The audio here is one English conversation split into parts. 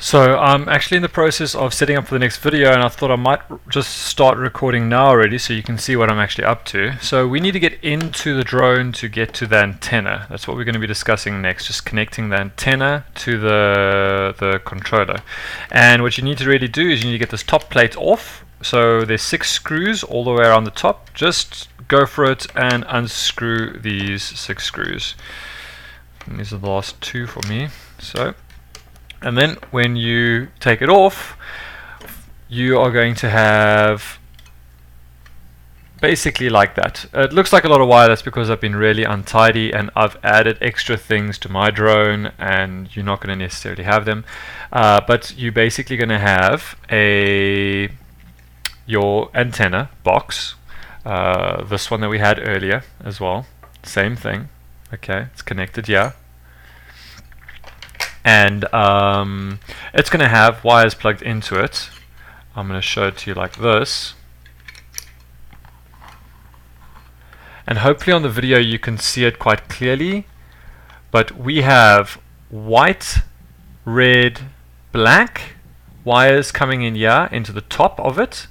So I'm actually in the process of setting up for the next video, and I thought I might just start recording now already so you can see what I'm actually up to. So we need to get into the drone to get to the antenna. That's what we're going to be discussing next, just connecting the antenna to the controller. And what you need to really do is you need to get this top plate off. So there's 6 screws all the way around the top. Just go for it and unscrew these 6 screws. And these are the last 2 for me. And then when you take it off, you are going to have basically like that. It looks like a lot of wire. That's because I've been really untidy and I've added extra things to my drone, and you're not going to necessarily have them. But you're basically going to have your antenna box, this one that we had earlier as well. Same thing. Okay, it's connected here. And it's going to have wires plugged into it. I'm going to show it to you like this. And hopefully on the video you can see it quite clearly. But we have white, red, black wires coming in here into the top of it.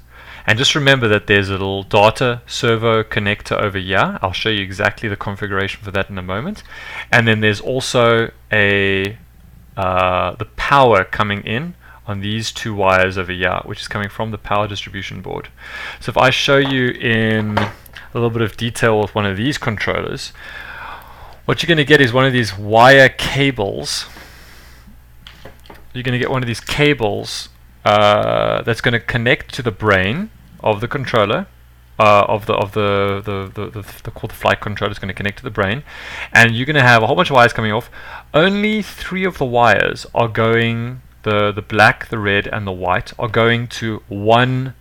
And just remember that there's a little data servo connector over here. I'll show you exactly the configuration for that in a moment. And then there's also the power coming in on these 2 wires over here, which is coming from the power distribution board. So if I show you in a little bit of detail with one of these controllers, what you're going to get is one of these wire cables. You're going to get one of these cables that's going to connect to the brain of the controller. Called the flight controller is going to connect to the brain, and you're going to have a whole bunch of wires coming off. Only 3 of the wires are going, the black, the red, and the white are going to one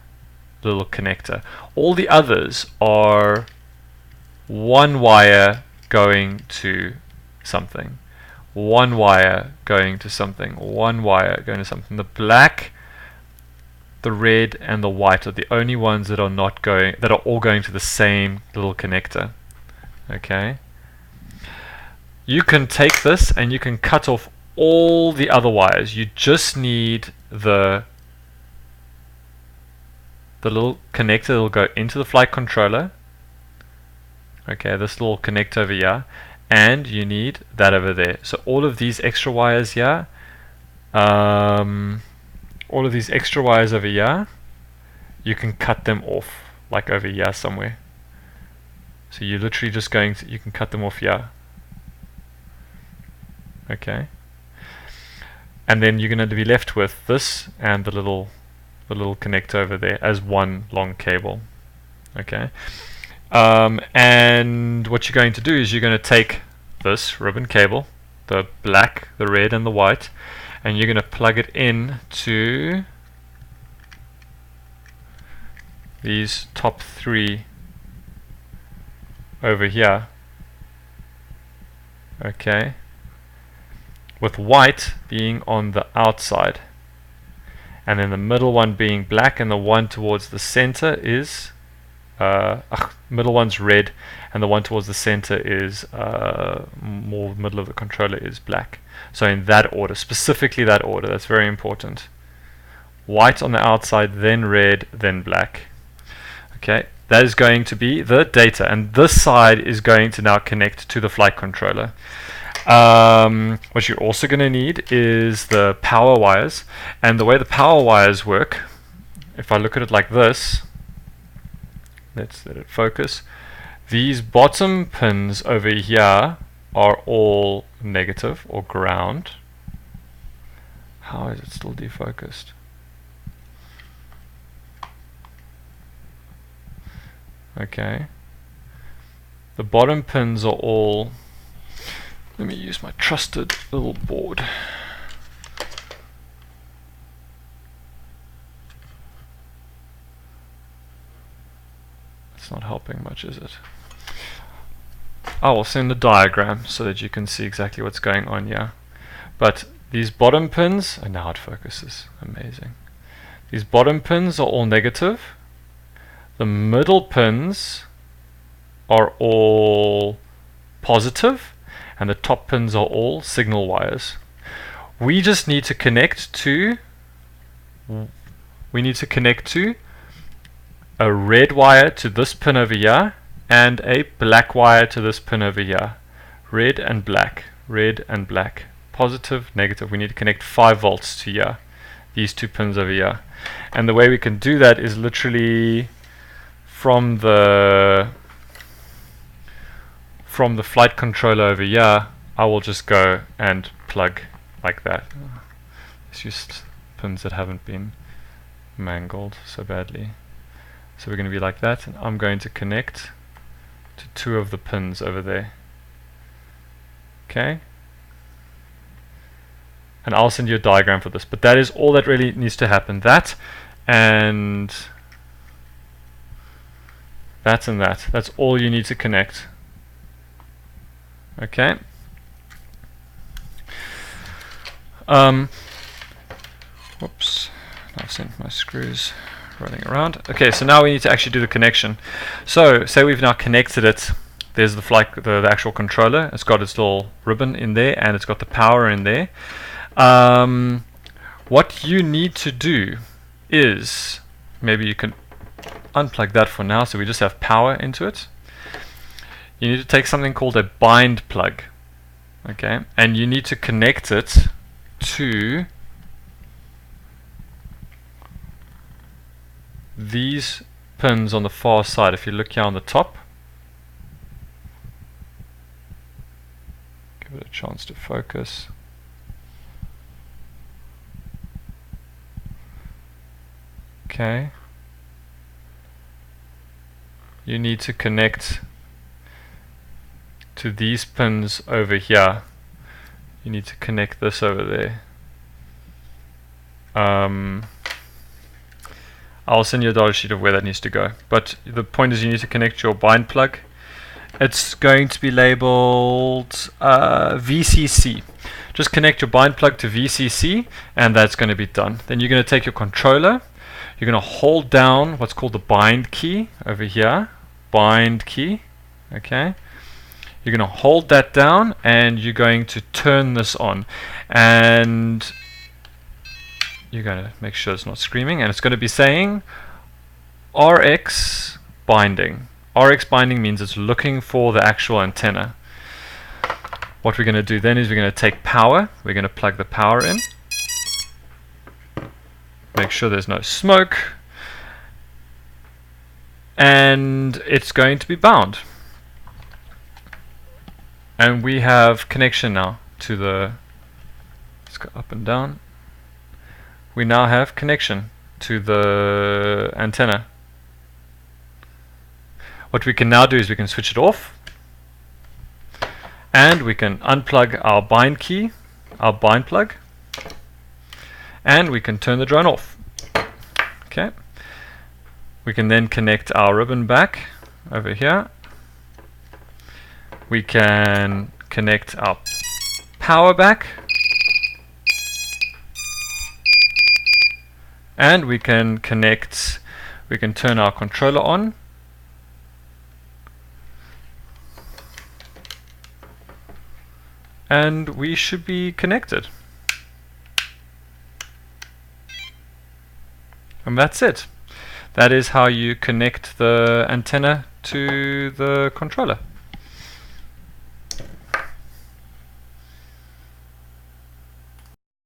little connector. All the others are one wire going to something, one wire going to something, one wire going to something. The black, the red, and the white are the only ones that are not going, that are all going to the same little connector. Okay. You can take this and you can cut off all the other wires. You just need the little connector that will go into the flight controller. Okay, this little connector over here, and you need that over there. So all of these extra wires here, all of these extra wires over here, you can cut them off, like over here somewhere. So you're literally just going to, you can cut them off here. Okay. And then you're going to be left with this and the little connector over there as one long cable. Okay. And what you're going to do is you're going to take this ribbon cable, the black, the red, and the white, and you're going to plug it in to these top 3 over here. Okay, with white being on the outside, and then the middle one being black, and the one towards the center is middle one's red, and the one towards the center is more middle of the controller is black. So in that order, specifically that order, that's very important. White on the outside, then red, then black. Okay, that is going to be the data, and this side is going to now connect to the flight controller. What you're also going to need is the power wires, and the way the power wires work, if I look at it like this, let's let it focus. These bottom pins over here are all negative or ground. How is it still defocused? Okay. The bottom pins are all, let me use my trusted little board. It's not helping much, is it? I will send a diagram so that you can see exactly what's going on here. But these bottom pins, and now it focuses, amazing. These bottom pins are all negative. The middle pins are all positive, and the top pins are all signal wires. We just need to connect to a red wire to this pin over here and a black wire to this pin over here. Red and black, positive, negative. We need to connect 5 volts to here, these 2 pins over here. And the way we can do that is literally from the flight controller over here. I will just go and plug like that. It's just pins that haven't been mangled so badly. So we're going to be like that, and I'm going to connect to 2 of the pins over there. Okay? And I'll send you a diagram for this, but that is all that really needs to happen. That and that and that. That's all you need to connect. Okay? Whoops. I've sent my screws rolling around. Okay, so now we need to actually do the connection. So, say we've now connected it. There's the actual controller. It's got its little ribbon in there, and it's got the power in there. What you need to do is, maybe you can unplug that for now, so we just have power into it. You need to take something called a bind plug, okay, and you need to connect it to these pins on the far side. If you look here on the top, give it a chance to focus. Okay, you need to connect to these pins over here. You need to connect this over there. I'll send you a data sheet of where that needs to go, but the point is you need to connect your bind plug. It's going to be labeled VCC. Just connect your bind plug to VCC, and that's going to be done. Then you're going to take your controller. You're going to hold down what's called the bind key over here. Bind key. Okay. You're going to hold that down, and you're going to turn this on. And you're going to make sure it's not screaming, and it's going to be saying RX binding. RX binding means it's looking for the actual antenna. What we're going to do then is we're going to take power. We're going to plug the power in. Make sure there's no smoke. And it's going to be bound. And we have connection now to the, let's go up and down. We now have connection to the antenna. What we can now do is we can switch it off, and we can unplug our bind key, our bind plug, and we can turn the drone off. Okay. We can then connect our ribbon back over here. We can connect our power back, and we can turn our controller on. And we should be connected. And that's it. That is how you connect the antenna to the controller.